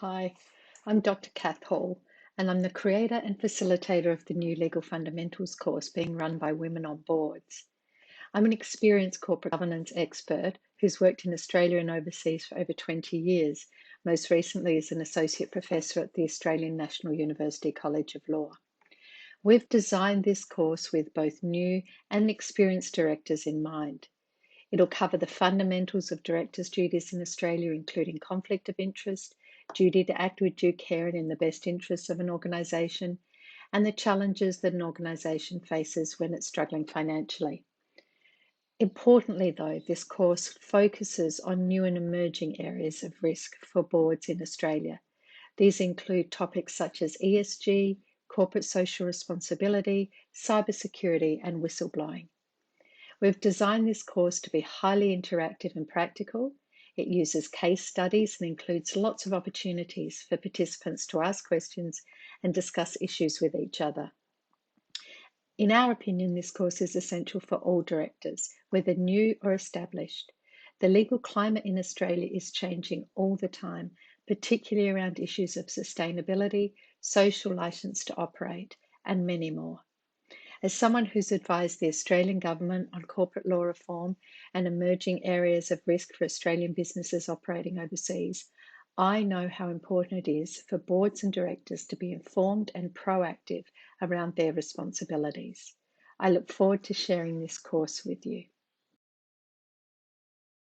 Hi, I'm Dr. Kath Hall, and I'm the creator and facilitator of the new Legal Fundamentals course being run by Women on Boards. I'm an experienced corporate governance expert who's worked in Australia and overseas for over 20 years, most recently as an associate professor at the Australian National University College of Law. We've designed this course with both new and experienced directors in mind. It'll cover the fundamentals of directors' duties in Australia, including conflict of interest, duty to act with due care and in the best interests of an organisation, and the challenges that an organisation faces when it's struggling financially. Importantly, though, this course focuses on new and emerging areas of risk for boards in Australia. These include topics such as ESG, corporate social responsibility, cybersecurity, and whistleblowing. We've designed this course to be highly interactive and practical. It uses case studies and includes lots of opportunities for participants to ask questions and discuss issues with each other. In our opinion, this course is essential for all directors, whether new or established. The legal climate in Australia is changing all the time, particularly around issues of sustainability, social licence to operate, and many more. As someone who's advised the Australian Government on corporate law reform and emerging areas of risk for Australian businesses operating overseas, I know how important it is for boards and directors to be informed and proactive around their responsibilities. I look forward to sharing this course with you.